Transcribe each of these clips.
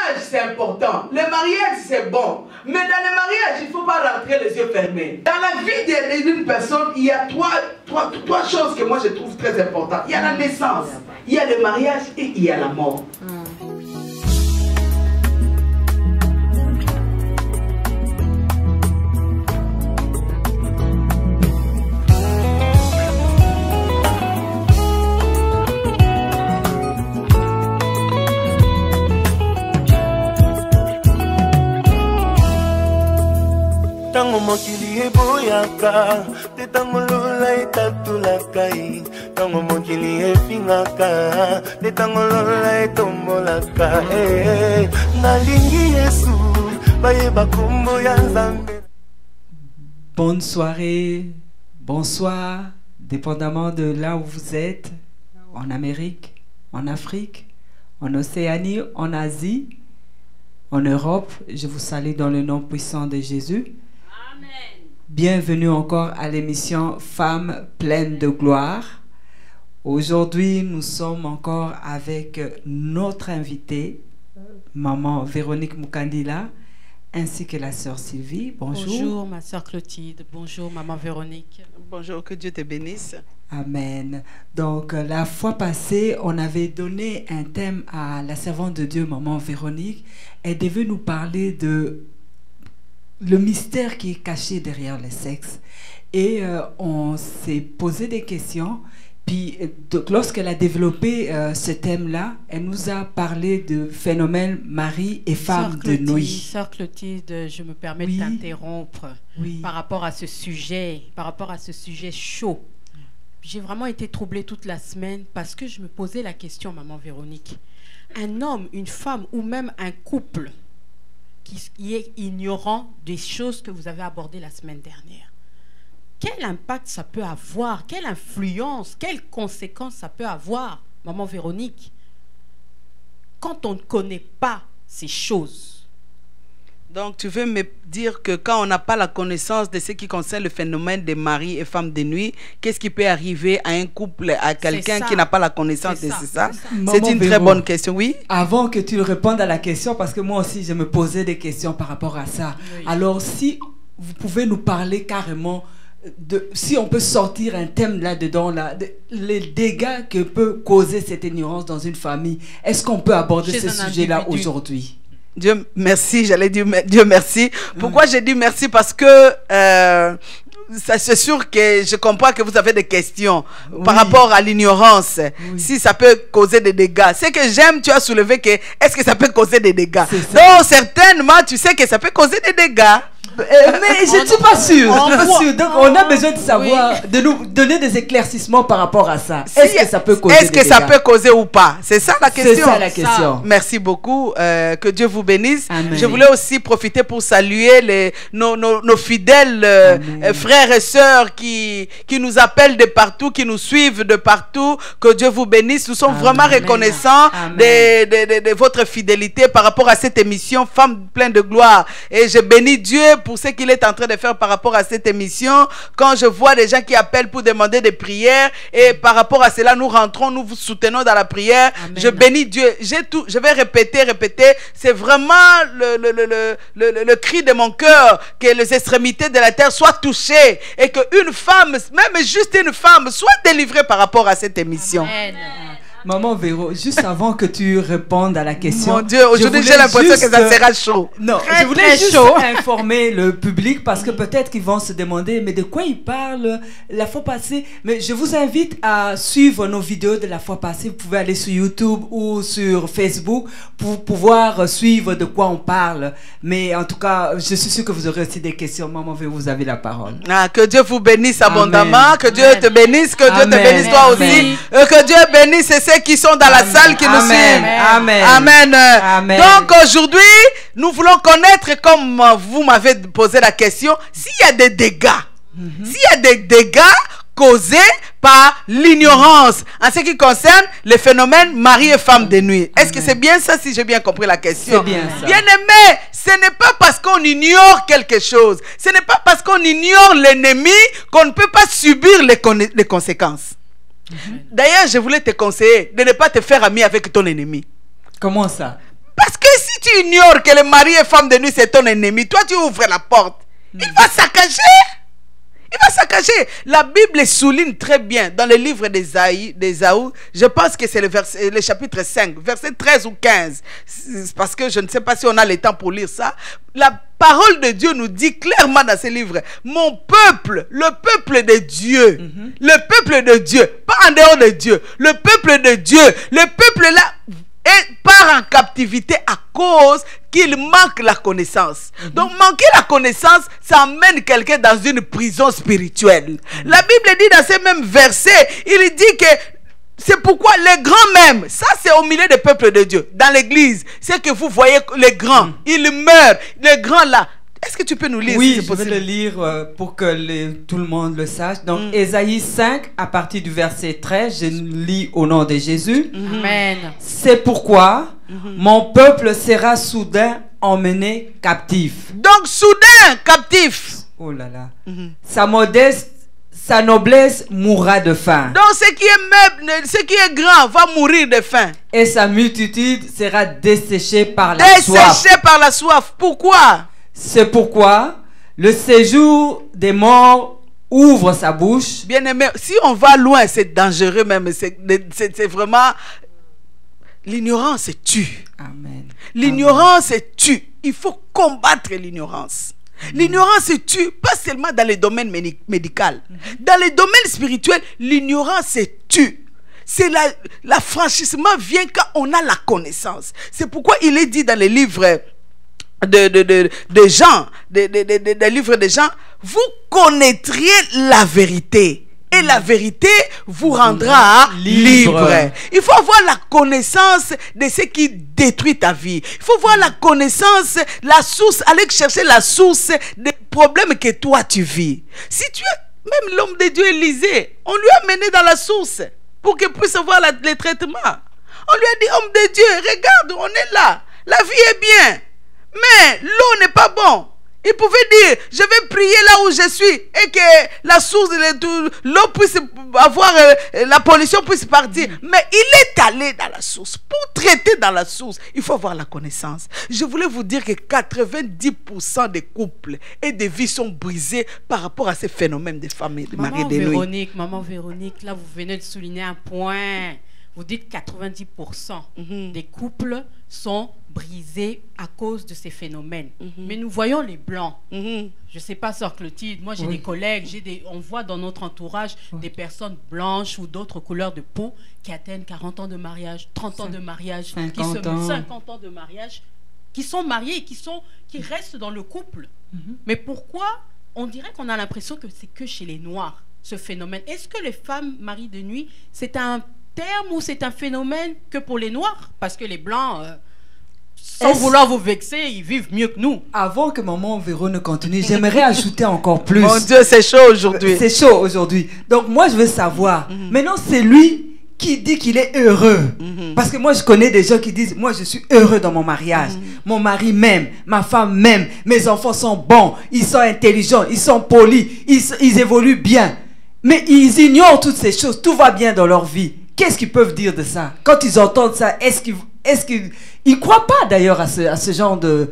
mariage, c'est important. Le mariage, c'est bon. Mais dans le mariage, il ne faut pas rentrer les yeux fermés. Dans la vie d'une personne, il y a trois choses que moi je trouve très importantes. Il y a la naissance, il y a le mariage et il y a la mort. Tango mokili eboyaka, te tango lola etatulakai. Tango mokili efingaka, te tango lola etombolaka. Nalingi Yesu, bayeba kombo ya Nzambe. Bonne soirée, bonsoir, dépendamment de là où vous êtes, en Amérique, en Afrique, en Océanie, en Asie, en Europe. Je vous salue dans le nom puissant de Jésus. Bienvenue encore à l'émission Femmes pleines de gloire. Aujourd'hui, nous sommes encore avec notre invitée, Maman Véronique Mukandila, ainsi que la sœur Sylvie. Bonjour. Bonjour, ma sœur Clotilde. Bonjour, Maman Véronique. Bonjour, que Dieu te bénisse. Amen. Donc, la fois passée, on avait donné un thème à la servante de Dieu, Maman Véronique. Elle devait nous parler de le mystère qui est caché derrière le sexe. Et on s'est posé des questions. Puis, lorsqu'elle a développé ce thème-là, elle nous a parlé de phénomène mari et femme de nuit. Sœur Clotilde, je me permets de t'interrompre par rapport à ce sujet, chaud. J'ai vraiment été troublée toute la semaine parce que je me posais la question, Maman Véronique. Un homme, une femme ou même un couple qui est ignorant des choses que vous avez abordées la semaine dernière. Quel impact ça peut avoir? Quelle influence? Quelles conséquences ça peut avoir, Maman Véronique, quand on ne connaît pas ces choses? Donc, tu veux me dire que quand on n'a pas la connaissance de ce qui concerne le phénomène des maris et femmes de nuit, qu'est-ce qui peut arriver à un couple, à quelqu'un qui n'a pas la connaissance de ça? C'est une très bonne question, oui. Avant que tu répondes à la question, parce que moi aussi, je me posais des questions par rapport à ça. Oui. Alors, si vous pouvez nous parler carrément de, si on peut sortir un thème là-dedans, les dégâts que peut causer cette ignorance dans une famille, est-ce qu'on peut aborder ce sujet-là aujourd'hui? Dieu merci, j'allais dire Dieu merci. Pourquoi j'ai dit merci? Parce que c'est sûr que je comprends que vous avez des questions par rapport à l'ignorance. Si ça peut causer des dégâts. Ce que j'aime, tu as soulevé que est-ce que ça peut causer des dégâts? Donc certainement, tu sais que ça peut causer des dégâts. Mais je ne suis pas sûre. Donc on a besoin de savoir, de nous donner des éclaircissements par rapport à ça. Est-ce que ça peut causer des dégâts? Est-ce que ça peut causer ou pas? C'est ça la question. C'est ça la question. Merci beaucoup. Que Dieu vous bénisse. Amen. Je voulais aussi profiter pour saluer nos fidèles frères et sœurs qui nous appellent de partout, qui nous suivent de partout. Que Dieu vous bénisse. Nous sommes vraiment reconnaissants de votre fidélité par rapport à cette émission Femmes pleines de gloire. Et je bénis Dieu pour ce qu'il est en train de faire par rapport à cette émission. Quand je vois des gens qui appellent pour demander des prières, et par rapport à cela, nous rentrons, nous vous soutenons dans la prière. Amen. Je bénis Dieu. Je vais répéter. C'est vraiment le cri de mon cœur que les extrémités de la terre soient touchées et qu'une femme, même juste une femme, soit délivrée par rapport à cette émission. Amen. Maman Véro, juste avant que tu répondes à la question... Mon Dieu, aujourd'hui j'ai l'impression que ça sera chaud. Non, je voulais juste informer le public parce que peut-être qu'ils vont se demander mais de quoi il parle la fois passée. Mais je vous invite à suivre nos vidéos de la fois passée. Vous pouvez aller sur YouTube ou sur Facebook pour pouvoir suivre de quoi on parle. Mais en tout cas, je suis sûre que vous aurez aussi des questions. Maman Véro, vous avez la parole. Que Dieu vous bénisse abondamment. Que Dieu te bénisse. Que Dieu te bénisse toi aussi. Que Dieu bénisse ceux qui sont dans la salle qui nous suivent. Amen. Donc aujourd'hui, nous voulons connaître, comme vous m'avez posé la question, s'il y a des dégâts. S'il y a des dégâts causés par l'ignorance en ce qui concerne les phénomènes mari et femme de nuit. Est-ce que c'est bien ça, si j'ai bien compris la question? C'est bien ça. Bien aimé, ce n'est pas parce qu'on ignore quelque chose, ce n'est pas parce qu'on ignore l'ennemi qu'on ne peut pas subir les conséquences. D'ailleurs, je voulais te conseiller de ne pas te faire ami avec ton ennemi. Comment ça? Parce que Mais si tu ignores que le mari et femme de nuit, c'est ton ennemi, toi, tu ouvres la porte. Il va saccager. Il va saccager. La Bible souligne très bien dans le livre d'Ésaïe, je pense que c'est le chapitre 5, verset 13 ou 15. Parce que je ne sais pas si on a le temps pour lire ça. La parole de Dieu nous dit clairement dans ce livre, mon peuple, le peuple de Dieu, le peuple de Dieu, pas en dehors de Dieu, le peuple de Dieu, le peuple là part en captivité à cause qu'il manque la connaissance. Donc manquer la connaissance, ça amène quelqu'un dans une prison spirituelle. La Bible dit dans ces mêmes versets, il dit que c'est pourquoi les grands même, ça c'est au milieu des peuples de Dieu, dans l'église, c'est que vous voyez les grands, ils meurent, les grands là. Est-ce que tu peux nous lire? Oui, je vais le lire pour que tout le monde le sache. Donc, Ésaïe 5, à partir du verset 13, je lis au nom de Jésus. Amen. C'est pourquoi mon peuple sera soudain emmené captif. Donc, soudain captif. Oh là là. Sa noblesse mourra de faim. Donc, ce qui est meuble, ce qui est grand va mourir de faim. Et sa multitude sera desséchée par la soif. Desséchée par la soif. Pourquoi? C'est pourquoi le séjour des morts ouvre sa bouche. Bien aimé, si on va loin, c'est dangereux même. C'est vraiment... L'ignorance tue. Amen. L'ignorance tue. Il faut combattre l'ignorance. L'ignorance tue, pas seulement dans les domaines médicaux. Dans les domaines spirituels, l'ignorance tue. C'est l'affranchissement vient quand on a la connaissance. C'est pourquoi il est dit dans les livres de Jean, des livres de Jean, vous connaîtriez la vérité et la vérité vous rendra libre. Il faut avoir la connaissance de ce qui détruit ta vie. Il faut avoir la connaissance, la source, aller chercher la source des problèmes que toi tu vis. Si tu es, même l'homme de Dieu Élisée, on lui a mené dans la source pour qu'il puisse avoir les traitements. On lui a dit, homme de Dieu, regarde, on est là, la vie est bien. Mais l'eau n'est pas bon. Il pouvait dire, je vais prier là où je suis et que la source de l'eau puisse avoir, la pollution puisse partir. Mais il est allé dans la source. Pour traiter dans la source, il faut avoir la connaissance. Je voulais vous dire que 90% des couples et des vies sont brisées par rapport à ces phénomènes des femmes et des maris de nuit. Maman Véronique, là vous venez de souligner un point. Vous dites 90% des couples sont brisés à cause de ces phénomènes. Mais nous voyons les blancs. Je ne sais pas, Sœur Clotilde, moi j'ai des collègues, on voit dans notre entourage des personnes blanches ou d'autres couleurs de peau qui atteignent 40 ans de mariage, 30 ans de mariage, 50 ans de mariage, qui sont mariés et qui restent dans le couple. Mais pourquoi on dirait qu'on a l'impression que c'est que chez les Noirs, ce phénomène? Est-ce que les femmes mariées de nuit, c'est un terme ou c'est un phénomène que pour les Noirs? Parce que les Blancs, sans vouloir vous vexer, ils vivent mieux que nous. Avant que maman Véro ne continue, j'aimerais ajouter encore plus. Mon Dieu, c'est chaud aujourd'hui. C'est chaud aujourd'hui. Donc moi, je veux savoir. Maintenant, c'est lui qui dit qu'il est heureux. Parce que moi, je connais des gens qui disent, moi, je suis heureux dans mon mariage. Mon mari m'aime, ma femme m'aime, mes enfants sont bons, ils sont intelligents, ils sont polis, ils évoluent bien. Mais ils ignorent toutes ces choses. Tout va bien dans leur vie. Qu'est-ce qu'ils peuvent dire de ça? Quand ils entendent ça, est-ce qu'ils ne croient pas d'ailleurs à ce genre de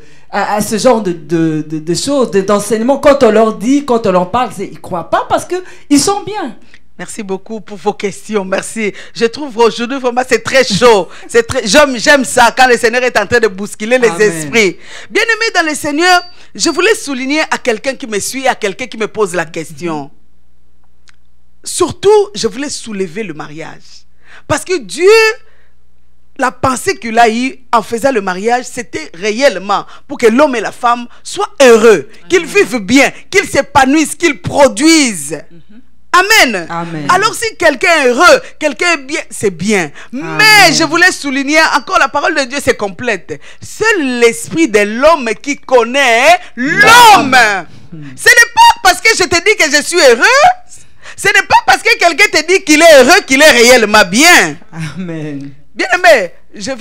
choses, d'enseignement? Quand on leur dit, quand on leur parle, ils ne croient pas parce qu'ils sont bien. Merci beaucoup pour vos questions. Merci. Je trouve aujourd'hui vraiment c'est très chaud. J'aime ça quand le Seigneur est en train de bousculer les esprits. Bien aimé dans le Seigneur, je voulais souligner à quelqu'un qui me suit, à quelqu'un qui me pose la question. Surtout, je voulais soulever le mariage. Parce que Dieu, la pensée qu'il a eue en faisant le mariage, c'était réellement pour que l'homme et la femme soient heureux, qu'ils vivent bien, qu'ils s'épanouissent, qu'ils produisent. Amen. Amen. Alors si quelqu'un est heureux, quelqu'un est bien, c'est bien. Amen. Mais je voulais souligner encore, la parole de Dieu c'est complète. Seul l'esprit de l'homme qui connaît l'homme. Ce n'est pas parce que je te dis que je suis heureux. Ce n'est pas parce que quelqu'un te dit qu'il est heureux qu'il est réellement bien. Amen. Bien aimé, je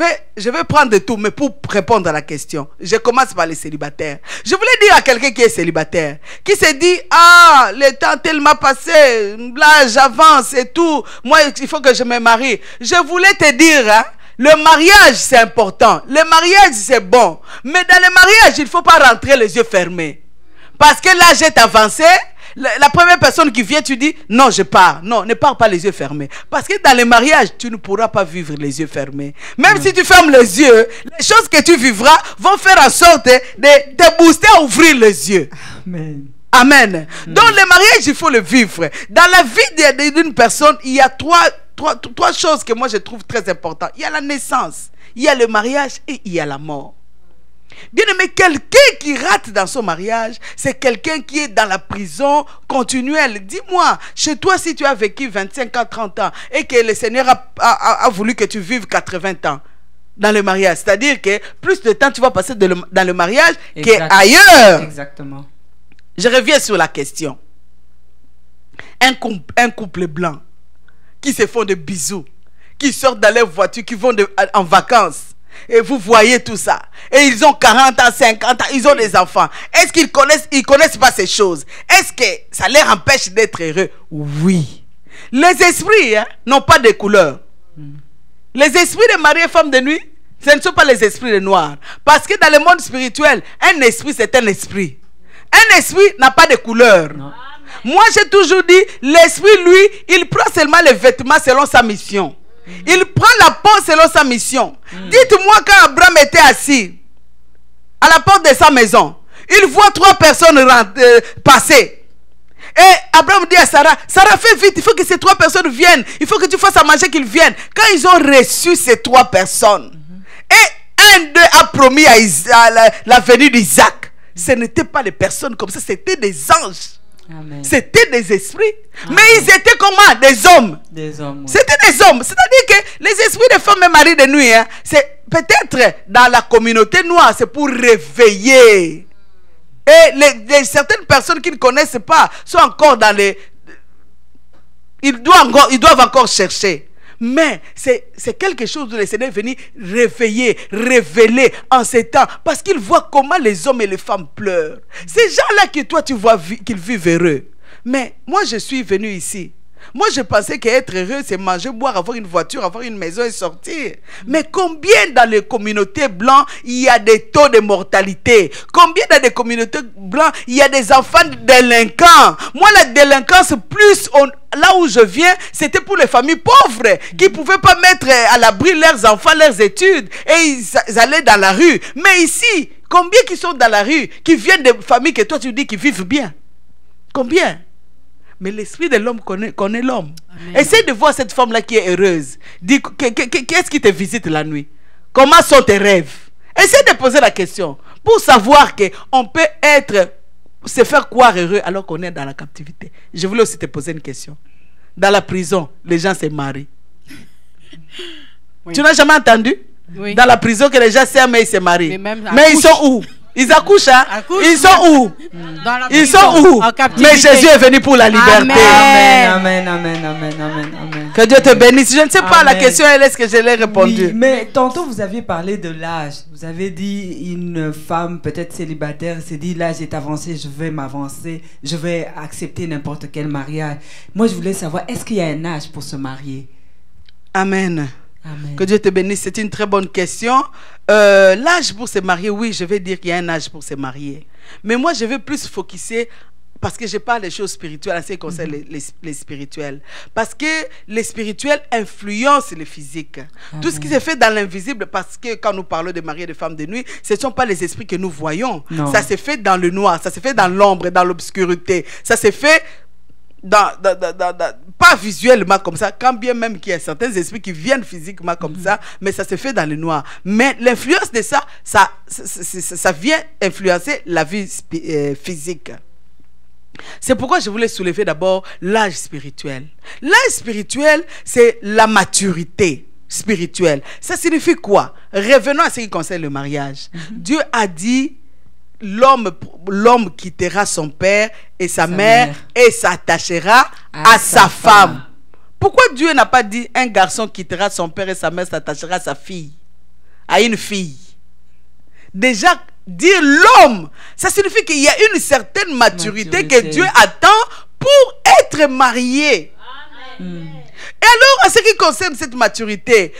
vais prendre tout, mais pour répondre à la question, je commence par les célibataires. Je voulais dire à quelqu'un qui est célibataire, qui se dit, ah, le temps tellement passé, là j'avance et tout, moi il faut que je me marie. Je voulais te dire, hein, Le mariage, c'est important. Le mariage, c'est bon. Mais dans le mariage, il ne faut pas rentrer les yeux fermés. Parce que l'âge est avancé. La première personne qui vient, tu dis, non, je pars. Non, ne pars pas les yeux fermés. Parce que dans le mariage, tu ne pourras pas vivre les yeux fermés. Même si tu fermes les yeux, les choses que tu vivras vont faire en sorte de te booster à ouvrir les yeux. Amen. Amen. Donc le mariage, il faut le vivre. Dans la vie d'une personne, il y a trois choses que moi je trouve très importantes. Il y a la naissance, il y a le mariage et il y a la mort. Bien aimé, quelqu'un qui rate dans son mariage, c'est quelqu'un qui est dans la prison continuelle. Dis-moi, chez toi, si tu as vécu 25 ans, 30 ans et que le Seigneur a voulu que tu vives 80 ans dans le mariage, c'est-à-dire que plus de temps tu vas passer dans le mariage qu'ailleurs. Exactement. Je reviens sur la question. Un couple blanc qui se font des bisous, qui sortent dans leur voiture, qui vont en vacances. Et vous voyez tout ça. Et ils ont 40 ans, 50 ans, ils ont des enfants. Est-ce qu'ils connaissent pas ces choses? Est-ce que ça leur empêche d'être heureux? Oui. Les esprits n'ont pas de couleur. Les esprits de mari et femme de nuit, ce ne sont pas les esprits de noir. Parce que dans le monde spirituel, un esprit, c'est un esprit. Un esprit n'a pas de couleur. Non. Moi, j'ai toujours dit, l'esprit, lui, il prend seulement les vêtements selon sa mission. Il prend la porte selon sa mission. Dites-moi, quand Abraham était assis à la porte de sa maison, il voit 3 personnes passer. Et Abraham dit à Sarah, Sarah, fais vite, il faut que ces 3 personnes viennent. Il faut que tu fasses à manger qu'ils viennent. Quand ils ont reçu ces 3 personnes, et un d'eux a promis à la venue d'Isaac, ce n'étaient pas des personnes comme ça, c'était des anges. C'était des esprits. Amen. Mais ils étaient comment? Des hommes. Des hommes. Oui. C'était des hommes. C'est-à-dire que les esprits de femmes et maris de nuit, c'est peut-être dans la communauté noire, c'est pour réveiller. Et certaines personnes qui ne connaissent pas sont encore dans les... Ils doivent encore chercher. Mais c'est quelque chose où le Seigneur est venu réveiller, révéler en ces temps. Parce qu'il voit comment les hommes et les femmes pleurent. Ces gens-là que toi tu vois qu'ils vivent heureux. Mais moi je suis venu ici. Moi je pensais qu'être heureux c'est manger, boire, avoir une voiture, avoir une maison et sortir. Mais combien dans les communautés blanches il y a des taux de mortalité? Combien dans les communautés blanches il y a des enfants délinquants? Moi la délinquance plus... Là où je viens, c'était pour les familles pauvres qui ne pouvaient pas mettre à l'abri leurs enfants, leurs études. Et ils allaient dans la rue. Mais ici, combien qui sont dans la rue, qui viennent de familles que toi tu dis qui vivent bien? Combien? Mais l'esprit de l'homme connaît l'homme. Essaye de voir cette femme-là qui est heureuse. Dis, qu'est-ce qui te visite la nuit? Comment sont tes rêves? Essaye de poser la question pour savoir qu'on peut se faire croire heureux alors qu'on est dans la captivité. Je voulais aussi te poser une question. Dans la prison, les gens se marient. Oui. Tu n'as jamais entendu? Oui. Dans la prison que les gens s'aiment et ils se marient. Mais ils sont où? Ils accouchent, hein? Ils sont où? Ils sont où? Mais Jésus est venu pour la liberté. Amen, amen, amen, amen, amen. Que Dieu te bénisse. Je ne sais pas la question, est-ce que je l'ai répondu? Oui, mais tantôt vous aviez parlé de l'âge. Vous avez dit une femme peut-être célibataire s'est dit l'âge est avancé, je vais m'avancer, je vais accepter n'importe quel mariage. Moi je voulais savoir, est-ce qu'il y a un âge pour se marier? Amen. Amen. Que Dieu te bénisse, c'est une très bonne question. L'âge pour se marier, oui, je vais dire qu'il y a un âge pour se marier. Mais moi, je vais plus focuser, parce que je parle des choses spirituelles en ce qui concerne les spirituels. Parce que les spirituels influencent les physiques. Amen. Tout ce qui se fait dans l'invisible, parce que quand nous parlons de mari et de femme de nuit, ce ne sont pas les esprits que nous voyons. Non. Ça se fait dans le noir, ça se fait dans l'ombre, dans l'obscurité. Ça se fait... pas visuellement comme ça, quand bien même qu'il y a certains esprits qui viennent physiquement comme ça, mais ça se fait dans le noir. Mais l'influence de ça vient influencer la vie physique. C'est pourquoi je voulais soulever d'abord l'âge spirituel. L'âge spirituel, c'est la maturité spirituelle. Ça signifie quoi? Revenons à ce qui concerne le mariage. Dieu a dit, l'homme quittera son père et sa mère et s'attachera à sa femme. Pourquoi Dieu n'a pas dit un garçon quittera son père et sa mère s'attachera à sa fille, à une fille? Déjà, dire l'homme, ça signifie qu'il y a une certaine maturité que Dieu attend pour être marié. Amen. Et alors, en ce qui concerne cette maturité,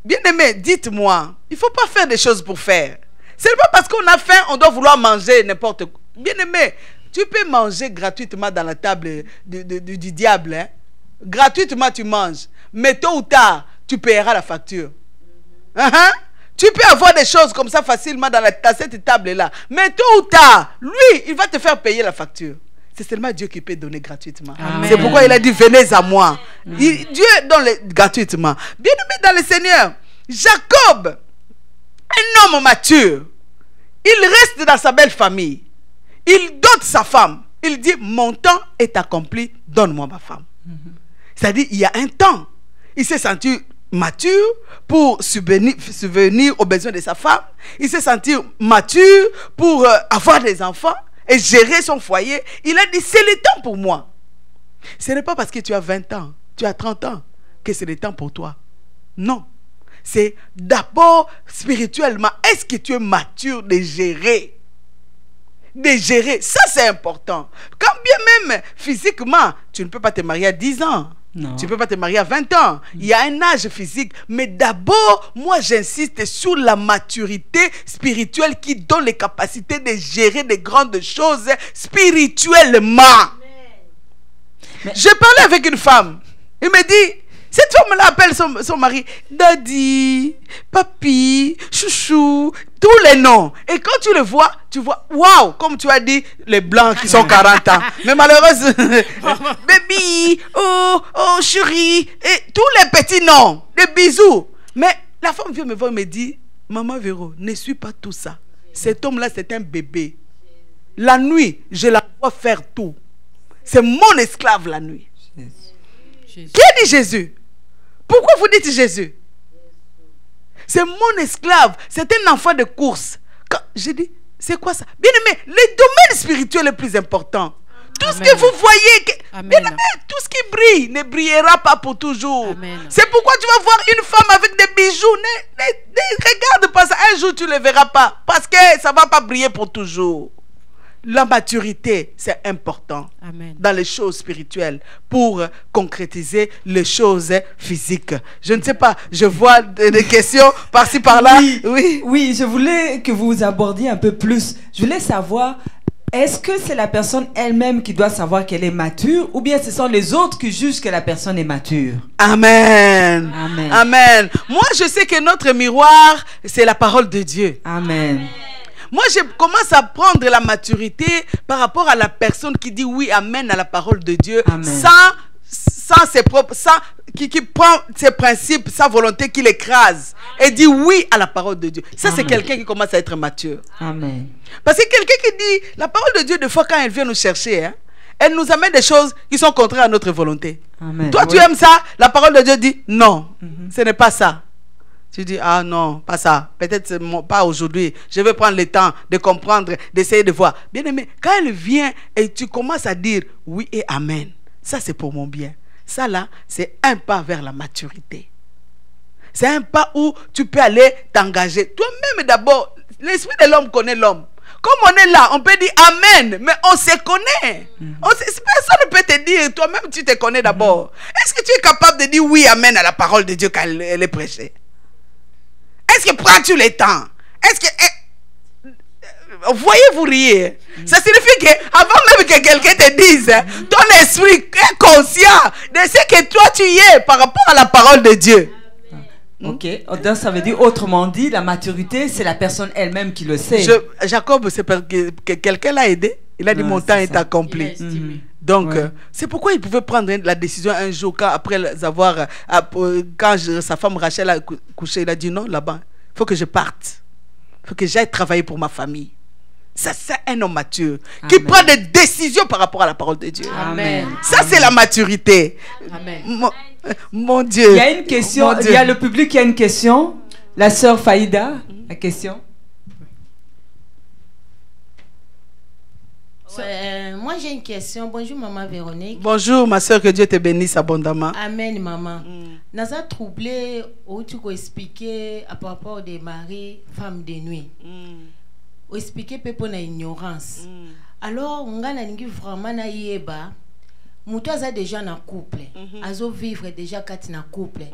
Bien-aimé, dites-moi, il ne faut pas faire des choses pour faire. Ce n'est pas parce qu'on a faim, on doit vouloir manger n'importe quoi. Bien-aimé, tu peux manger gratuitement dans la table du diable. Hein? Gratuitement, tu manges. Mais tôt ou tard, tu paieras la facture. Tu peux avoir des choses comme ça facilement dans cette table-là. Mais tôt ou tard, lui, il va te faire payer la facture. C'est seulement Dieu qui peut donner gratuitement. C'est pourquoi il a dit, venez à moi. Dieu donne gratuitement. Bien-aimé dans le Seigneur, Jacob, un homme mature, il reste dans sa belle famille. Il dote sa femme. Il dit, mon temps est accompli, donne-moi ma femme. C'est-à-dire, il y a un temps. Il s'est senti mature pour subvenir aux besoins de sa femme. Il s'est senti mature pour avoir des enfants et gérer son foyer. Il a dit, c'est le temps pour moi. Ce n'est pas parce que tu as 20 ans, tu as 30 ans, que c'est le temps pour toi. Non. C'est d'abord spirituellement. Est-ce que tu es mature de gérer? De gérer. Ça, c'est important. Quand bien même physiquement, tu ne peux pas te marier à 10 ans. Non. Tu ne peux pas te marier à 20 ans. Il y a un âge physique. Mais d'abord, moi, j'insiste sur la maturité spirituelle qui donne les capacités de gérer des grandes choses spirituellement. J'ai parlé avec une femme. Il me dit, cette femme-là appelle son mari Daddy, Papi, Chouchou, tous les noms. Et quand tu le vois, tu vois, waouh, comme tu as dit, les blancs qui sont 40 ans. Mais malheureusement, baby, oh, chérie, et tous les petits noms, les bisous. Mais la femme vient me voir et me dit, Maman Véro, ne suis pas tout ça. Cet homme-là, c'est un bébé. La nuit, je la vois faire tout. C'est mon esclave la nuit. Jésus. Qui a dit Jésus? Pourquoi vous dites Jésus? C'est mon esclave. C'est un enfant de course. J'ai dit, c'est quoi ça? Bien aimé, le domaine spirituel est le plus important. Tout ce que vous voyez, bien aimé, tout ce qui brille ne brillera pas pour toujours. C'est pourquoi tu vas voir une femme avec des bijoux. Ne regarde pas ça. Un jour, tu ne le verras pas. Parce que ça ne va pas briller pour toujours. La maturité, c'est important. Amen. Dans les choses spirituelles pour concrétiser les choses physiques. Je ne sais pas, je vois des questions par-ci par-là. Oui, je voulais que vous abordiez un peu plus. Je voulais savoir, est-ce que c'est la personne elle-même qui doit savoir qu'elle est mature ou bien ce sont les autres qui jugent que la personne est mature? Amen. Amen. Amen. Moi, je sais que notre miroir, c'est la parole de Dieu. Amen. Moi, je commence à prendre la maturité par rapport à la personne qui dit oui, amen à la parole de Dieu, sans ses propres, qui prend ses principes, sa volonté, qui l'écrase et dit oui à la parole de Dieu. Ça, c'est quelqu'un qui commence à être mature. Amen. Parce que quelqu'un qui dit la parole de Dieu, des fois, quand elle vient nous chercher, hein, elle nous amène des choses qui sont contraires à notre volonté. Amen. Toi, tu aimes ça, la parole de Dieu dit non, ce n'est pas ça. Tu dis, ah non, pas ça. Peut-être pas aujourd'hui. Je vais prendre le temps de comprendre, d'essayer de voir. Bien aimé, quand elle vient et tu commences à dire oui et amen, ça c'est pour mon bien. Ça là, c'est un pas vers la maturité. C'est un pas où tu peux aller t'engager. Toi-même d'abord, l'esprit de l'homme connaît l'homme. Comme on est là, on peut dire amen, mais on se connaît. Personne ne peut te dire, toi-même tu te connais d'abord. Est-ce que tu es capable de dire oui amen à la parole de Dieu quand elle est prêchée? Est-ce que prends-tu le temps? Est-ce que... voyez-vous rire? Ça signifie qu'avant même que quelqu'un te dise, ton esprit est conscient de ce que toi tu y es par rapport à la parole de Dieu. Ok, donc ça veut dire, autrement dit, la maturité, c'est la personne elle-même qui le sait. Jacob, c'est parce que quelqu'un l'a aidé. Il a dit, mon temps est accompli. Donc, c'est pourquoi il pouvait prendre la décision un jour, après avoir, quand sa femme Rachel a couché, il a dit non, là-bas, il faut que je parte. Il faut que j'aille travailler pour ma famille. Ça, c'est un homme mature qui prend des décisions par rapport à la parole de Dieu. Amen. Ça, c'est la maturité. Amen. Mon Dieu. Il y a une question, il y a le public qui a une question. La sœur Faïda, la question. Moi j'ai une question. Bonjour maman Véronique. Bonjour ma soeur, que Dieu te bénisse abondamment. Amen maman. Naza troublé où tu peux expliquer à propos des maris femmes de nuit. Ou expliquer peu pour l'ignorance. Alors on a vraiment na yeba mutu aza déjà na couple azo vivre déjà kati na couple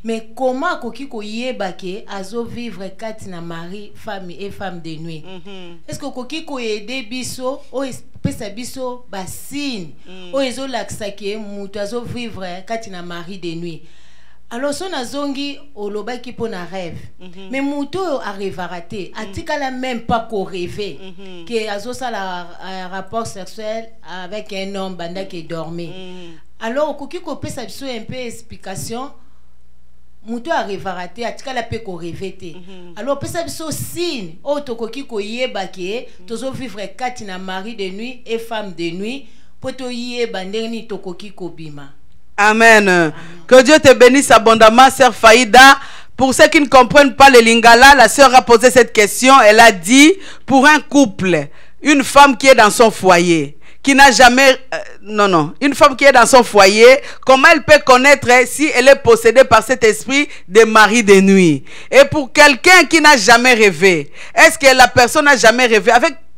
mais comment koki koyeba ke azo vivre kati na mari femme et femme de nuit est-ce que koki koyede biso o pesa biso basine o ezo lakisa ke mutu azo vivre kati na mari de nuit? Alors son azongi olobaki po na rêve mais mutu arrive raté atikala même pas ko rêver que azo ça la rapport sexuel avec un homme banda qui dormait. Alors koki ko pesa biso un peu explication mutu arrive raté atikala pe ko rêver te. Alors pesa biso signe o to koki ko yeba ke tozo vivre kati na mari de nuit et femme de nuit po to yeba ndeni to koki ko bima. Amen. Que Dieu te bénisse abondamment, sœur Faïda. Pour ceux qui ne comprennent pas le lingala, la sœur a posé cette question. Elle a dit, pour un couple, une femme qui est dans son foyer, qui n'a jamais... une femme qui est dans son foyer, comment elle peut connaître si elle est possédée par cet esprit de mari de nuit? Et pour quelqu'un qui n'a jamais rêvé, est-ce que la personne n'a jamais rêvé?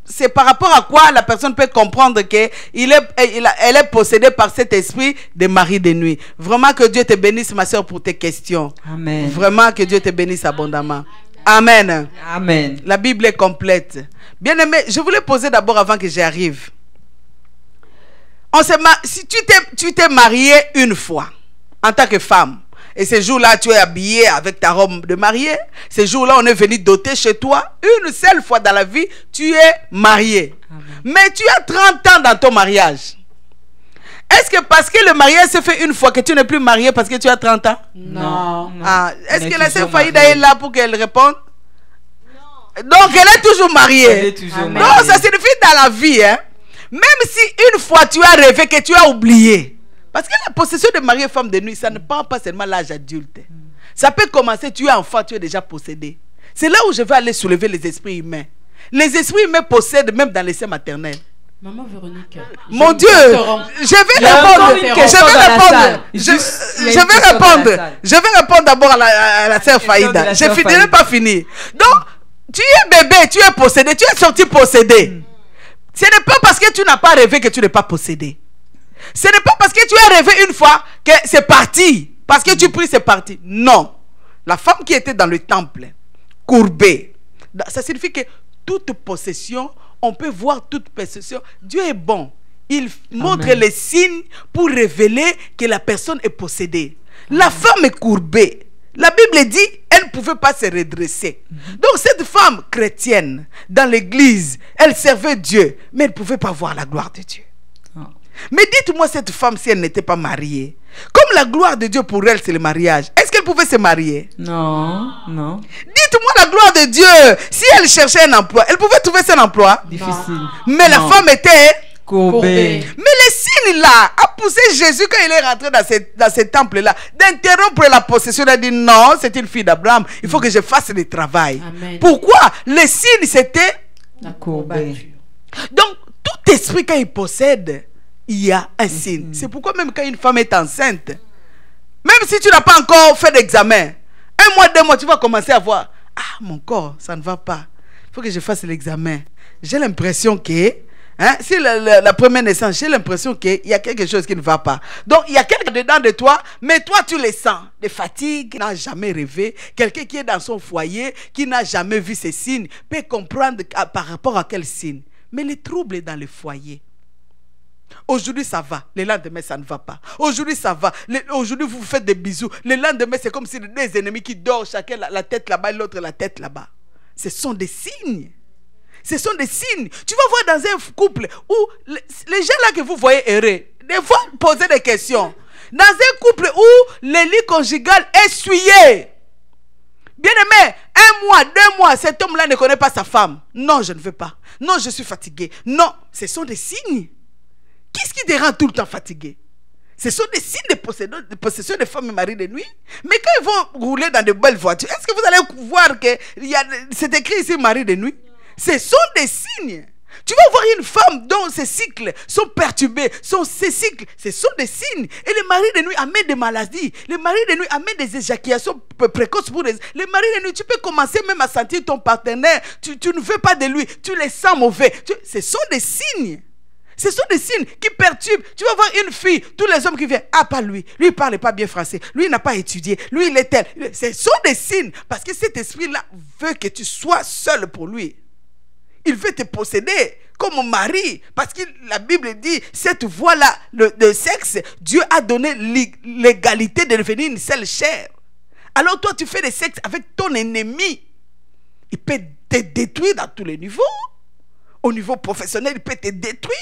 C'est par rapport à quoi la personne peut comprendre qu'elle est possédée par cet esprit de mari de nuit. Vraiment que Dieu te bénisse, ma soeur, pour tes questions. Amen. Vraiment que Dieu te bénisse abondamment. Amen. Amen. La Bible est complète. Bien aimé, je voulais poser d'abord avant que j'arrive. Si tu t'es marié une fois en tant que femme, et ce jour-là, tu es habillé avec ta robe de mariée. Ce jour-là, on est venu doter chez toi. Une seule fois dans la vie, tu es marié. Amen. Mais tu as 30 ans dans ton mariage. Est-ce que parce que le mariage se fait une fois que tu n'es plus marié parce que tu as 30 ans? Non. Est-ce que la sœur Faïda est là pour qu'elle réponde? Non. Donc, elle est toujours mariée. Elle est toujours mariée. Non, ça signifie dans la vie. Hein? Même si une fois tu as rêvé que tu as oublié. Parce que la possession de mari et femme de nuit, ça ne prend pas seulement l'âge adulte. Ça peut commencer, tu es enfant, tu es déjà possédé. C'est là où je vais aller soulever les esprits humains. Les esprits humains possèdent même dans les seins maternels. Maman Véronique. Mon Dieu, je vais répondre. Je vais répondre d'abord à la sœur Faïda. Je n'ai pas fini. Donc, tu es bébé, tu es possédé, tu es sorti possédé. Ce n'est pas parce que tu n'as pas rêvé que tu n'es pas possédé. Ce n'est pas parce que tu as rêvé une fois que c'est parti. Parce que tu pries, c'est parti. Non. La femme qui était dans le temple, courbée, ça signifie que toute possession, on peut voir toute possession. Dieu est bon. Il montre les signes pour révéler que la personne est possédée. La femme est courbée. La Bible dit, elle ne pouvait pas se redresser. Donc cette femme chrétienne, dans l'église, elle servait Dieu, mais elle ne pouvait pas voir la gloire de Dieu. Mais dites-moi cette femme si elle n'était pas mariée. Comme la gloire de Dieu pour elle c'est le mariage, est-ce qu'elle pouvait se marier? Non. Dites-moi la gloire de Dieu. Si elle cherchait un emploi, elle pouvait trouver son emploi? Difficile. Mais la femme était courbée. Mais le signe là a poussé Jésus quand il est rentré dans ce temple là d'interrompre la possession. Il a dit non, c'est une fille d'Abraham, il faut que je fasse le travail. Amen. Pourquoi? Le signe c'était la courbature. Donc tout esprit quand il possède, il y a un signe. C'est pourquoi même quand une femme est enceinte, même si tu n'as pas encore fait d'examen, 1 mois, 2 mois, tu vas commencer à voir, mon corps, ça ne va pas. Il faut que je fasse l'examen. J'ai l'impression que, si la première naissance, j'ai l'impression qu'il y a quelque chose qui ne va pas. Donc, il y a quelqu'un dedans de toi, mais toi, tu le sens. Des fatigues, qui n'a jamais rêvé. Quelqu'un qui est dans son foyer, qui n'a jamais vu ces signes, peut comprendre par rapport à quel signe. Mais les troubles dans le foyer. Aujourd'hui ça va, le lendemain ça ne va pas. Aujourd'hui ça va, aujourd'hui vous faites des bisous. Le lendemain c'est comme si des ennemis qui dorment, chacun la tête là-bas et l'autre la tête là-bas. Ce sont des signes. Ce sont des signes. Tu vas voir dans un couple où les gens là que vous voyez errer, des fois poser des questions. Dans un couple où le lit conjugal est souillé. Bien aimé, 1 mois, 2 mois, cet homme-là ne connaît pas sa femme. Non, je ne veux pas. Non, je suis fatigué. Non, ce sont des signes. Qu'est-ce qui te rend tout le temps fatigué? Ce sont des signes de possession de femmes et maris de nuit. Mais quand ils vont rouler dans de belles voitures, est-ce que vous allez voir que c'est écrit ici mari de nuit? Ce sont des signes. Tu vas voir une femme dont ses cycles sont perturbés, ces cycles, ce sont des signes. Et les maris de nuit amènent des maladies. Les maris de nuit amènent des éjaculations précoces pour les maris de nuit. Tu peux commencer même à sentir ton partenaire. Tu ne veux pas de lui. Tu le sens mauvais. Ce sont des signes. Ce sont des signes qui perturbent. Tu vas voir une fille, tous les hommes qui viennent, ah, pas lui. Lui, il ne parle pas bien français. Lui, il n'a pas étudié. Lui, il est tel. Ce sont des signes. Parce que cet esprit-là veut que tu sois seul pour lui. Il veut te posséder comme mari. Parce que la Bible dit, cette voie-là, le sexe, Dieu a donné l'égalité de devenir une seule chair. Alors toi, tu fais le sexe avec ton ennemi. Il peut te détruire dans tous les niveaux. Au niveau professionnel, il peut te détruire.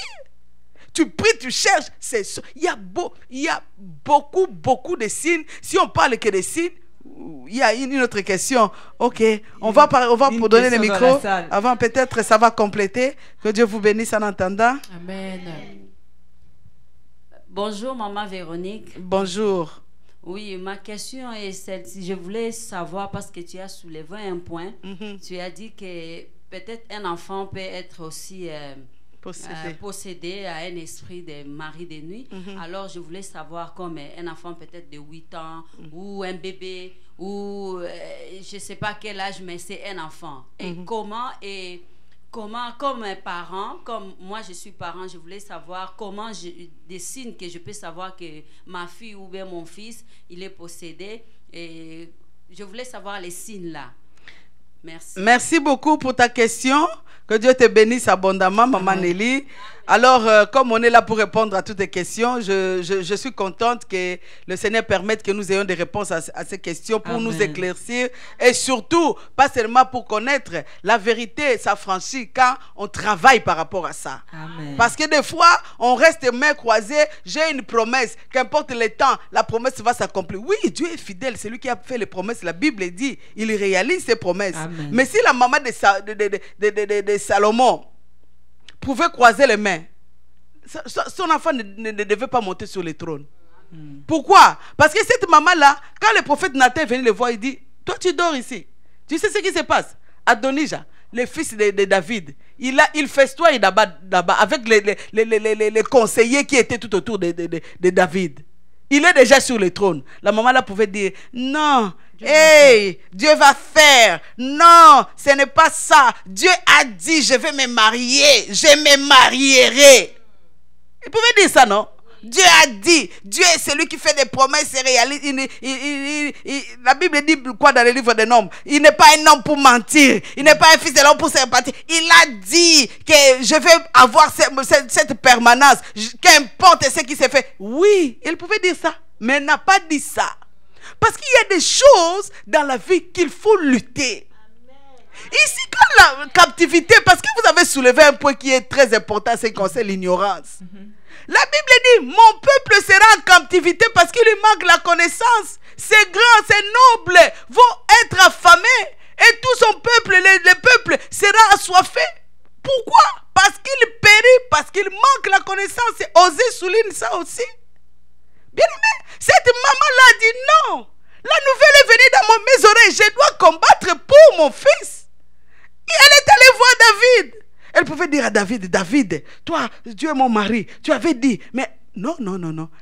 Tu pries, tu cherches. Il y a beaucoup de signes. Si on parle que des signes, il y a une autre question. Ok, on va pour donner le micro. Avant, peut-être, ça va compléter. Que Dieu vous bénisse en entendant. Amen. Bonjour, maman Véronique. Bonjour. Oui, ma question est celle-ci. Je voulais savoir, parce que tu as soulevé un point. Tu as dit que peut-être un enfant peut être aussi possédé à un esprit de mari de nuit. Alors, je voulais savoir, comme un enfant peut-être de 8 ans, ou un bébé, ou je ne sais pas quel âge, mais c'est un enfant. Et comment, comme un parent, comme moi je suis parent, je voulais savoir comment des signes que je peux savoir que ma fille ou bien mon fils, il est possédé. Et je voulais savoir les signes là. Merci. Merci beaucoup pour ta question. Que Dieu te bénisse abondamment, maman Nelly. Alors, comme on est là pour répondre à toutes les questions, je suis contente que le Seigneur permette que nous ayons des réponses à ces questions pour nous éclaircir et surtout, pas seulement pour connaître la vérité s'affranchit quand on travaille par rapport à ça. Amen. Parce que des fois, on reste mains croisées, j'ai une promesse, qu'importe le temps, la promesse va s'accomplir. Oui, Dieu est fidèle, c'est lui qui a fait les promesses. La Bible dit, il réalise ses promesses. Amen. Mais si la maman de Salomon pouvait croiser les mains, son enfant ne devait pas monter sur le trône. Pourquoi? Parce que cette maman-là, quand le prophète Nathan est venu le voir, il dit, toi tu dors ici. Tu sais ce qui se passe? Adonija, le fils de David, il festoie là-bas avec les conseillers qui étaient tout autour de David. Il est déjà sur le trône. La maman là pouvait dire, non, Dieu va faire. Non, ce n'est pas ça. Dieu a dit, je vais me marier. Je me marierai. Il pouvait dire ça, non? Dieu a dit. Dieu est celui qui fait des promesses et réalise. La Bible dit quoi dans le livre des Nombres? Il n'est pas un homme pour mentir. Il n'est pas un fils de l'homme pour se repentir. Il a dit que je vais avoir cette permanence. Qu'importe ce qui s'est fait. Oui, il pouvait dire ça. Mais il n'a pas dit ça. Parce qu'il y a des choses dans la vie qu'il faut lutter. Ici, quand la captivité, parce que vous avez soulevé un point qui est très important, c'est qu'on sait l'ignorance. La Bible dit, mon peuple sera en captivité parce qu'il lui manque la connaissance. Ces grands, ces nobles vont être affamés et tout son peuple, le peuple sera assoiffé. Pourquoi? Parce qu'il périt, parce qu'il manque la connaissance. Et Osée souligne ça aussi. Bien aimé, cette maman-là dit non. La nouvelle est venue dans mes oreilles. Je dois combattre pour mon fils. Et elle est allée voir David. Elle pouvait dire à David, David, toi, Dieu est mon mari. Tu avais dit, mais non.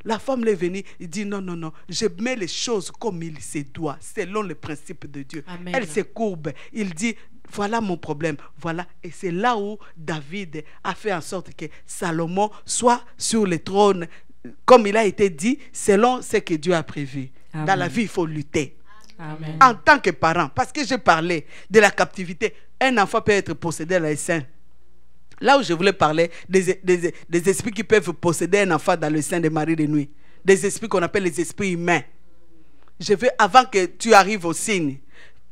La femme est venue, il dit non. Je mets les choses comme il se doit, selon le principe de Dieu. Amen. Elle se courbe. Il dit, voilà mon problème. Voilà. Et c'est là où David a fait en sorte que Salomon soit sur le trône, comme il a été dit, selon ce que Dieu a prévu. Amen. Dans la vie, il faut lutter. Amen. En tant que parent, parce que j'ai parlé de la captivité, un enfant peut être possédé à la sein. Là où je voulais parler des esprits qui peuvent posséder un enfant dans le sein des maris de nuit. Des esprits qu'on appelle les esprits humains. Avant que tu arrives au signe,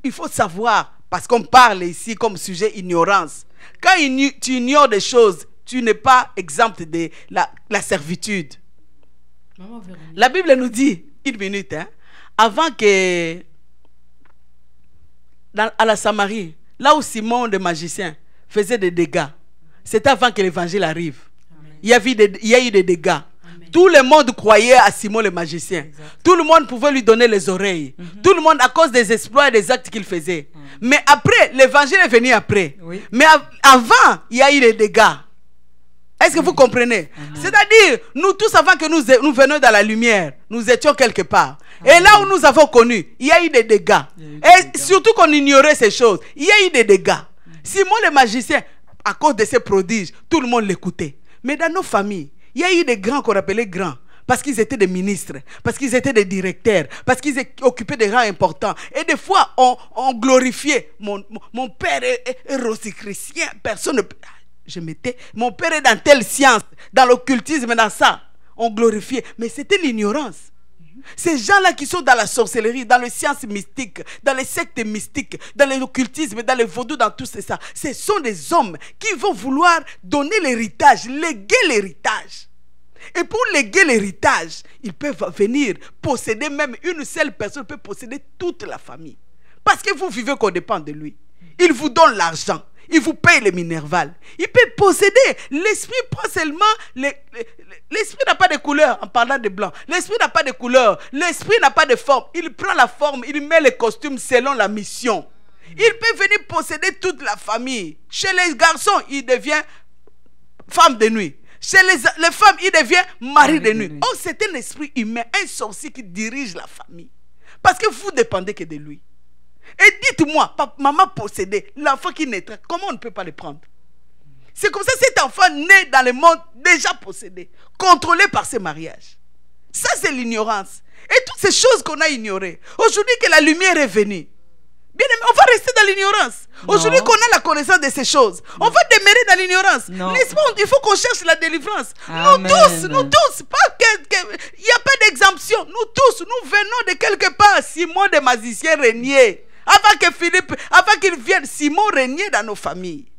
il faut savoir, parce qu'on parle ici comme sujet ignorance. Quand tu ignores des choses, tu n'es pas exempt de la servitude. La Bible nous dit, une minute, avant que, à la Samarie, là où Simon le magicien faisait des dégâts, c'était avant que l'évangile arrive. Il y a eu des dégâts. Amen. Tout le monde croyait à Simon le magicien. Exact. Tout le monde pouvait lui donner les oreilles. Tout le monde à cause des exploits et des actes qu'il faisait. Mais après, l'évangile est venu après. Oui. Mais avant, il y a eu des dégâts. Est-ce que vous comprenez? C'est-à-dire, nous tous, avant que nous venions dans la lumière, nous étions quelque part. Et là où nous avons connu, il y a eu des dégâts. Et surtout qu'on ignorait ces choses. Il y a eu des dégâts. Simon le magicien, à cause de ses prodiges, tout le monde l'écoutait. Mais dans nos familles, il y a eu des grands qu'on appelait grands. Parce qu'ils étaient des ministres, parce qu'ils étaient des directeurs, parce qu'ils occupaient des rangs importants. Et des fois, on glorifiait. Mon père est rosichristien. Personne ne peut... Mon père est dans telle science, dans l'occultisme, dans ça. On glorifiait. Mais c'était l'ignorance. Ces gens-là qui sont dans la sorcellerie, dans les sciences mystiques, dans les sectes mystiques, dans l'occultisme, dans le vaudou, dans tout ça, ce sont des hommes qui vont vouloir donner l'héritage, léguer l'héritage. Et pour léguer l'héritage, ils peuvent venir posséder, même une seule personne peut posséder toute la famille. Parce que vous vivez qu'on dépend de lui. Il vous donne l'argent. Il vous paye les minervales. Il peut posséder. L'esprit prend seulement... L'esprit n'a pas de couleur, en parlant de blanc. L'esprit n'a pas de couleur. L'esprit n'a pas de forme. Il prend la forme, il met les costumes selon la mission. Il peut venir posséder toute la famille. Chez les garçons, il devient femme de nuit. Chez les femmes, il devient mari de nuit. Oh, c'est un esprit humain, un sorcier qui dirige la famille. Parce que vous dépendez que de lui. Et dites-moi, maman possédait l'enfant qui naîtra, comment on ne peut pas le prendre? C'est comme ça, cet enfant né dans le monde déjà possédé, contrôlé par ses mariages. Ça, c'est l'ignorance. Et toutes ces choses qu'on a ignorées. Aujourd'hui que la lumière est venue, bien aimé, on va rester dans l'ignorance. Aujourd'hui qu'on a la connaissance de ces choses, on va demeurer dans l'ignorance. Il faut qu'on cherche la délivrance. Amen. Nous tous, il n'y a pas d'exemption. Nous tous, nous venons de quelque part. Simon de Magicien régnait. Avant qu'il vienne, Simon régnait dans nos familles.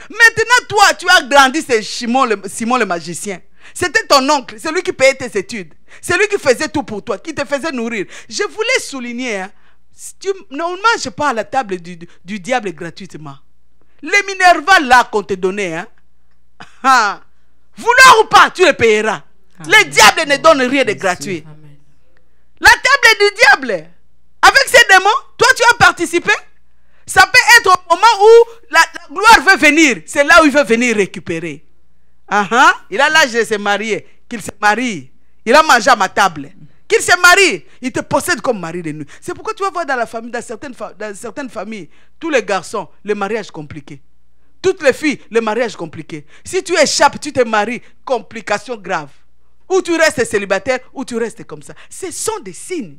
Maintenant, toi, tu as grandi, c'est Simon le magicien. C'était ton oncle, c'est lui qui payait tes études. C'est lui qui faisait tout pour toi, qui te faisait nourrir. Je voulais souligner, hein, ne mange pas à la table du diable gratuitement. Les minervales là qu'on te donnait, hein, vouloir ou pas, tu les payeras. Amen. Le diable ne donne rien de gratuit. Amen. La table du diable, avec ces démons, toi tu as participé. Ça peut être au moment où la gloire veut venir. C'est là où il veut venir récupérer. Il a l'âge de se marier. Qu'il se marie. Il a mangé à ma table. Qu'il se marie. Il te possède comme mari de nuit. C'est pourquoi tu vas voir dans la famille, dans certaines familles, tous les garçons, le mariage compliqué. Toutes les filles, le mariage compliqué. Si tu échappes, tu te maries, complications graves. Ou tu restes célibataire, ou tu restes comme ça. Ce sont des signes.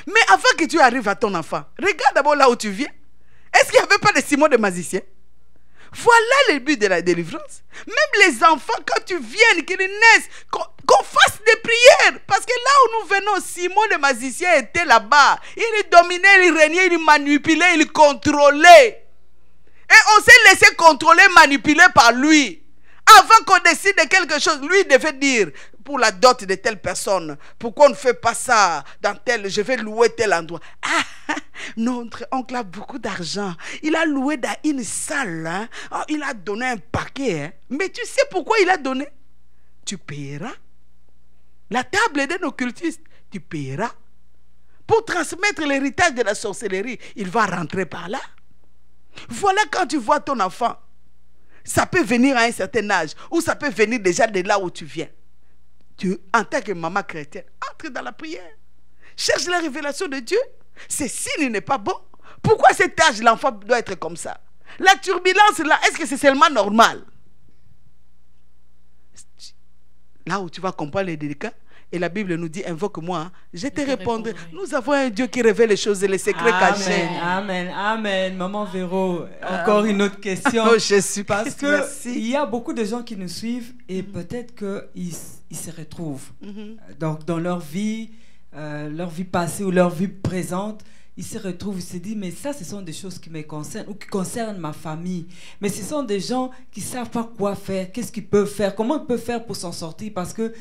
Mais avant que tu arrives à ton enfant, regarde d'abord là où tu viens. Est-ce qu'il n'y avait pas de Simon de Magicien? Voilà le but de la délivrance. Même les enfants, quand tu viennes, qu'ils naissent, qu'on fasse des prières. Parce que là où nous venons, Simon le Magicien était là-bas. Il dominait, il régnait, il manipulait, il contrôlait. Et on s'est laissé contrôler, manipuler par lui. Avant qu'on décide de quelque chose, lui devait dire, pour la dot de telle personne, pourquoi on ne fait pas ça dans tel, je vais louer tel endroit. Ah, notre oncle a beaucoup d'argent. Il a loué dans une salle. Hein. Oh, il a donné un paquet. Hein. Mais tu sais pourquoi il a donné? Tu payeras. La table d'un occultiste, tu payeras. Pour transmettre l'héritage de la sorcellerie, il va rentrer par là. Voilà quand tu vois ton enfant. Ça peut venir à un certain âge, ou ça peut venir déjà de là où tu viens. Tu, en tant que maman chrétienne, entre dans la prière. Cherche la révélation de Dieu. Ce signe n'est pas bon. Pourquoi cet âge, l'enfant doit être comme ça? La turbulence là, est-ce que c'est seulement normal? Là où tu vas comprendre les délicats, et la Bible nous dit, invoque-moi, hein, je te répondrai. Nous avons un Dieu qui révèle les choses et les secrets cachés. Amen, amen. Maman Véro, encore une autre question. Oh, Jésus, parce qu'il y a beaucoup de gens qui nous suivent et peut-être qu'ils se retrouvent donc, dans leur vie passée ou leur vie présente. Ils se retrouvent, ils se disent, mais ça, ce sont des choses qui me concernent ou qui concernent ma famille. Mais ce sont des gens qui ne savent pas quoi faire, qu'est-ce qu'ils peuvent faire, comment ils peuvent faire pour s'en sortir. Parce que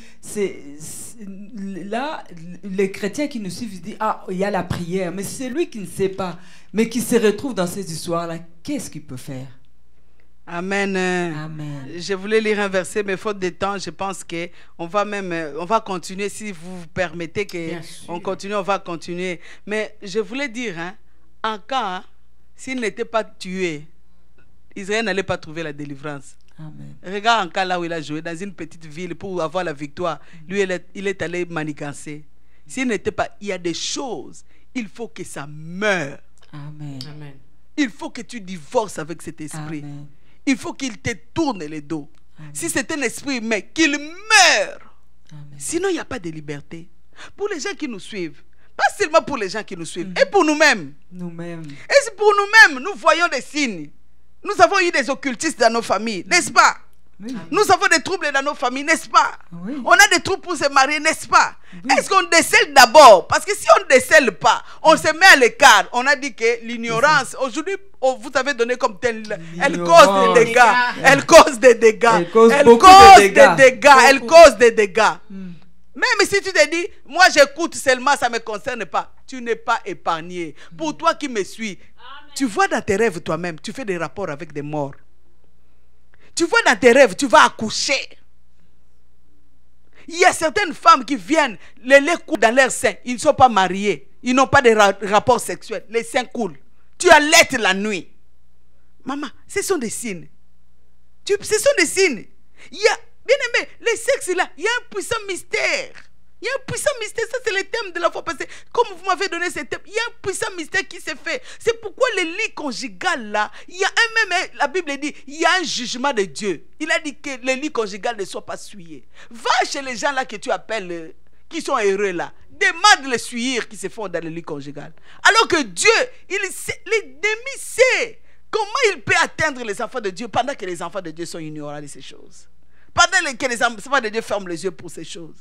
là, les chrétiens qui nous suivent, ils disent, ah, il y a la prière. Mais c'est lui qui ne sait pas, mais qui se retrouve dans ces histoires-là. Qu'est-ce qu'il peut faire? Amen. Amen. Je voulais lire un verset, mais faute de temps, je pense qu'on va continuer, si vous permettez qu'on continue, on va continuer. Mais je voulais dire, hein, en cas, s'il n'était pas tué, Israël n'allait pas trouver la délivrance. Amen. Regarde en cas là où il a joué, dans une petite ville pour avoir la victoire. Lui, il est allé manigancer. S'il n'était pas, il y a des choses, il faut que ça meure. Amen. Il faut que tu divorces avec cet esprit. Amen. Il faut qu'il te tourne le dos. Si c'est un esprit humain, qu'il meure. Sinon, il n'y a pas de liberté. Pour les gens qui nous suivent, pas seulement pour les gens qui nous suivent, et pour nous-mêmes. Et c'est pour nous-mêmes, nous voyons des signes. Nous avons eu des occultistes dans nos familles, n'est-ce pas? Nous avons des troubles dans nos familles, n'est-ce pas? On a des troubles pour se marier, n'est-ce pas? Est-ce qu'on décèle d'abord? Parce que si on ne décèle pas, on se met à l'écart. On a dit que l'ignorance, aujourd'hui, vous avez donné comme tel, elle cause des dégâts. Elle cause des dégâts. Elle cause des dégâts. Elle cause des dégâts. Même si tu te dis, moi j'écoute seulement, ça ne me concerne pas, tu n'es pas épargné. Pour toi qui me suis, tu vois dans tes rêves toi-même, tu fais des rapports avec des morts. Tu vois dans tes rêves, tu vas accoucher. Il y a certaines femmes qui viennent, les coulent dans leur sein, ils ne sont pas mariés, ils n'ont pas de rapports sexuels, les seins coulent. Tu allaites la nuit. Maman, ce sont des signes. Ce sont des signes. Il y a, bien aimé, les sexes là, il y a un puissant mystère. Il y a un puissant mystère, ça c'est le thème de la fois passée. Comme vous m'avez donné ce thème, il y a un puissant mystère qui s'est fait. C'est pourquoi le lit conjugal là, il y a même, la Bible dit, il y a un jugement de Dieu. Il a dit que le lit conjugal ne soit pas souillé. Va chez les gens là que tu appelles, qui sont heureux là. Demande les souillures qui se font dans le lit conjugal. Alors que Dieu, l'ennemi sait comment il peut atteindre les enfants de Dieu pendant que les enfants de Dieu sont ignorants de ces choses. Pendant que les enfants de Dieu ferment les yeux pour ces choses.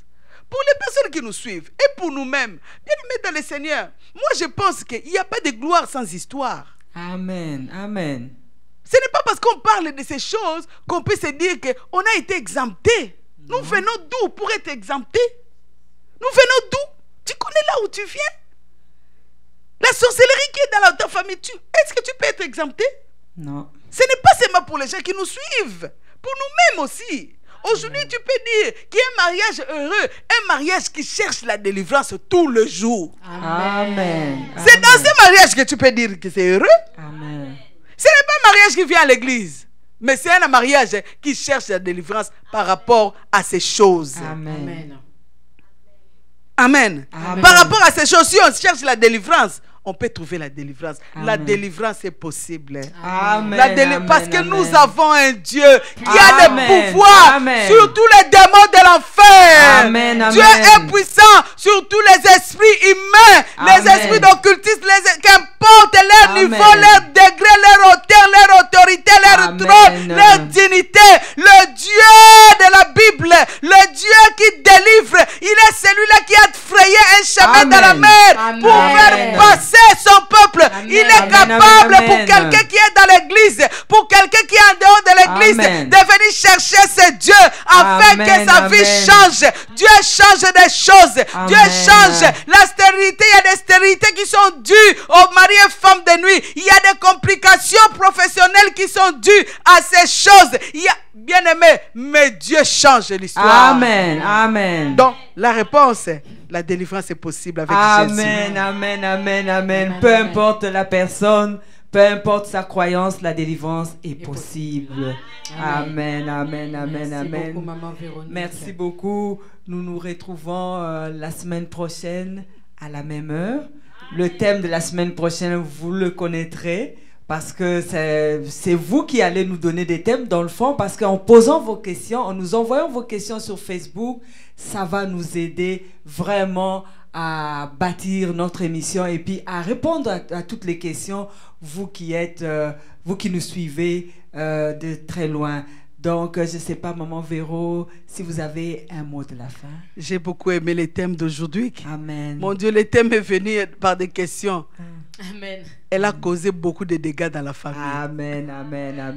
Pour les personnes qui nous suivent et pour nous-mêmes, bien aimés dans le Seigneur, moi je pense qu'il n'y a pas de gloire sans histoire. Amen, amen. Ce n'est pas parce qu'on parle de ces choses qu'on peut se dire qu'on a été exempté. Nous venons d'où pour être exemptés? Nous venons d'où? Tu connais là où tu viens? La sorcellerie qui est dans ta famille, est-ce que tu peux être exempté? Non. Ce n'est pas seulement pour les gens qui nous suivent, pour nous-mêmes aussi. Aujourd'hui, tu peux dire qu'il y a un mariage heureux, un mariage qui cherche la délivrance tout le jour. Amen. C'est dans ce mariage que tu peux dire que c'est heureux. Amen. Ce n'est pas un mariage qui vient à l'église, mais c'est un mariage qui cherche la délivrance par rapport à ces choses. Amen. Amen. Amen. Par rapport à ces choses, si on cherche la délivrance, on peut trouver la délivrance. Amen. La délivrance est possible. Amen. Parce que nous avons un Dieu qui a le pouvoir sur tous les démons de l'enfer. Dieu est puissant sur tous les esprits humains, les esprits d'occultisme, qu'importe leur niveau, leur degré, leur hauteur, leur autorité, leur trône, leur dignité. Le Dieu de la Bible, le Dieu qui délivre, il est celui-là qui a frayé un chemin dans la mer pour faire passer son peuple. Il est capable pour quelqu'un qui est dans l'église, pour quelqu'un qui est en dehors de l'église, de venir chercher ce Dieu afin que sa vie change. Dieu change des choses. Dieu change la stérilité. Il y a des stérilités qui sont dues aux maris et femmes de nuit. Il y a des complications professionnelles qui sont dues à ces choses. Il y a, bien aimé, mais Dieu change l'histoire. Amen. Amen. Donc, la réponse est: la délivrance est possible avec Jésus. Amen. Peu importe la personne, peu importe sa croyance, la délivrance est possible. Amen. Merci beaucoup, Maman Véronique. Merci beaucoup. Nous nous retrouvons la semaine prochaine à la même heure. Le thème de la semaine prochaine, vous le connaîtrez. Parce que c'est vous qui allez nous donner des thèmes dans le fond, parce qu'en posant vos questions, en nous envoyant vos questions sur Facebook, ça va nous aider vraiment à bâtir notre émission et puis à répondre à toutes les questions, vous qui nous suivez de très loin. Donc, je ne sais pas, Maman Véro, si vous avez un mot de la fin. J'ai beaucoup aimé les thèmes d'aujourd'hui. Amen. Mon Dieu, le thème est venu par des questions. Amen. Elle a causé beaucoup de dégâts dans la famille. Amen.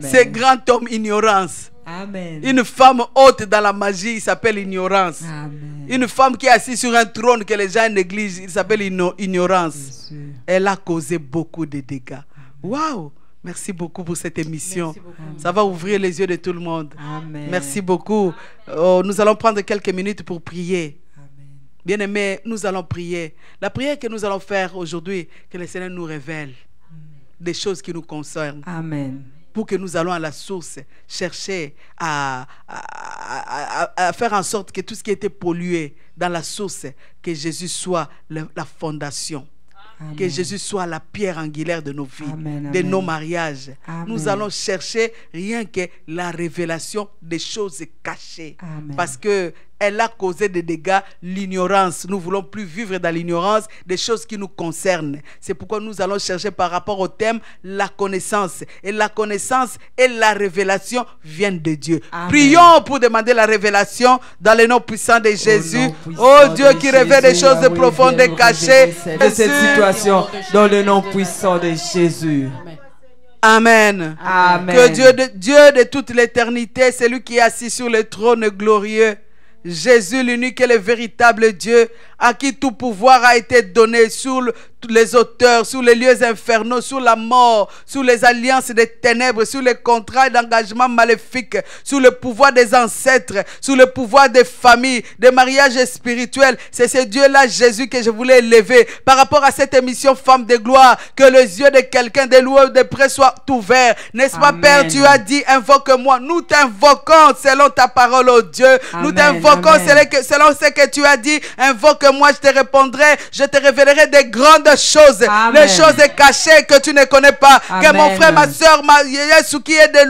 Ce grand homme, ignorance. Amen. Une femme haute dans la magie, il s'appelle ignorance. Amen. Une femme qui est assise sur un trône que les gens négligent, il s'appelle ignorance. Elle a causé beaucoup de dégâts. Waouh! Merci beaucoup pour cette émission. Ça va ouvrir les yeux de tout le monde. Amen. Merci beaucoup. Nous allons prendre quelques minutes pour prier. Bien-aimés, nous allons prier. La prière que nous allons faire aujourd'hui, que le Seigneur nous révèle des choses qui nous concernent. Amen. Pour que nous allons à la source chercher à faire en sorte que tout ce qui était pollué dans la source, que Jésus soit la fondation. Amen. Que Jésus soit la pierre angulaire de nos vies, Amen, de amen. nos mariages. Amen. Nous allons chercher rien que la révélation des choses cachées. Amen. Parce que elle a causé des dégâts, l'ignorance. Nous ne voulons plus vivre dans l'ignorance des choses qui nous concernent. C'est pourquoi nous allons chercher par rapport au thème la connaissance. Et la connaissance et la révélation viennent de Dieu. Amen. Prions pour demander la révélation dans le nom puissant de Jésus. Oh Dieu qui révèle des choses profondes et cachées de cette situation dans le nom puissant de Jésus. Amen. Amen. Que Dieu de toute l'éternité, c'est lui qui est assis sur le trône glorieux, Jésus l'unique et le véritable Dieu, à qui tout pouvoir a été donné sur les auteurs, sur les lieux infernaux, sur la mort, sur les alliances des ténèbres, sur les contrats d'engagement maléfiques, sur le pouvoir des ancêtres, sur le pouvoir des familles, des mariages spirituels. C'est ce Dieu-là, Jésus, que je voulais élever par rapport à cette émission Femme de gloire. Que les yeux de quelqu'un de loin ou de près soient ouverts. N'est-ce pas, Père? Tu as dit, invoque-moi. Nous t'invoquons selon ta parole, oh Dieu. Nous t'invoquons selon ce que tu as dit. Invoque-moi, je te répondrai. Je te révélerai des grandes choses. Amen. Les choses cachées que tu ne connais pas. Amen. Que mon frère, ma soeur, qui est de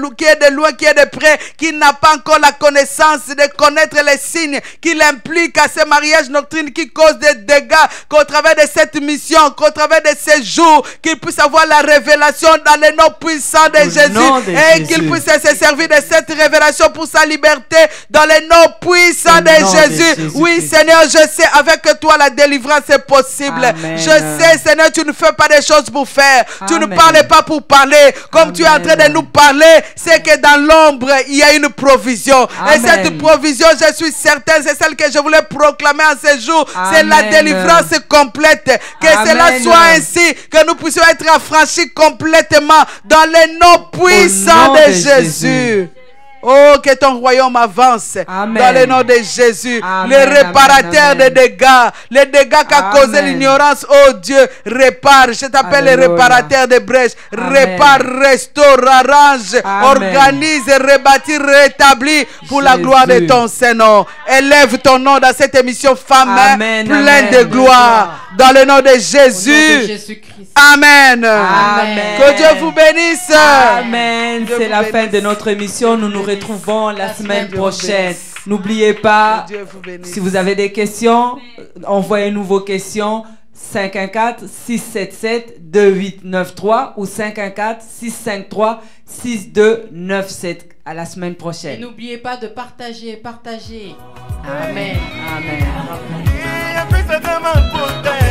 loin, qui est de près, qui n'a pas encore la connaissance de connaître les signes qu'il implique à ces mariages nocturnes qui causent des dégâts, qu'au travers de cette mission, qu'au travers de ces jours, qu'il puisse avoir la révélation dans le nom puissant de Jésus, et qu'il puisse se servir de cette révélation pour sa liberté dans le nom puissant de Jésus. Oui, Seigneur, je sais, avec toi la délivrance est possible. Amen. Je sais, Seigneur, tu ne fais pas des choses pour faire. Tu ne Amen. parles pas pour parler. Comme Amen. tu es en train de nous parler, c'est que dans l'ombre, il y a une provision. Amen. Et cette provision, je suis certain, c'est celle que je voulais proclamer en ce jour. C'est la Amen. délivrance complète. Que Amen. cela soit ainsi, que nous puissions être affranchis complètement dans le nom puissant de Jésus. Oh, que ton royaume avance. Amen. Dans le nom de Jésus. Amen, Le réparateur amen, des dégâts. Les dégâts qu'a Amen. causé l'ignorance. Oh Dieu, répare. Je t'appelle le Alléluia. réparateur des brèches. Amen. Répare, restaure, arrange, Amen. organise, rebâtit, rétablit pour la Jésus. gloire de ton Saint-Nom. Élève ton nom dans cette émission Femme Amen, pleine amen. de gloire. Dans le nom de Au nom de Jésus. Jésus-Christ. Amen. Amen. Que Dieu vous bénisse. Amen. Dieu C'est vous la fin bénisse. de notre émission. Nous nous retrouvons la semaine prochaine. N'oubliez pas, Que Dieu vous bénisse. si vous avez des questions, envoyez-nous vos questions. 514-677-2893 ou 514-653-6297. À la semaine Et prochaine. n'oubliez pas de partager. Amen. Amen. Apesa kama pote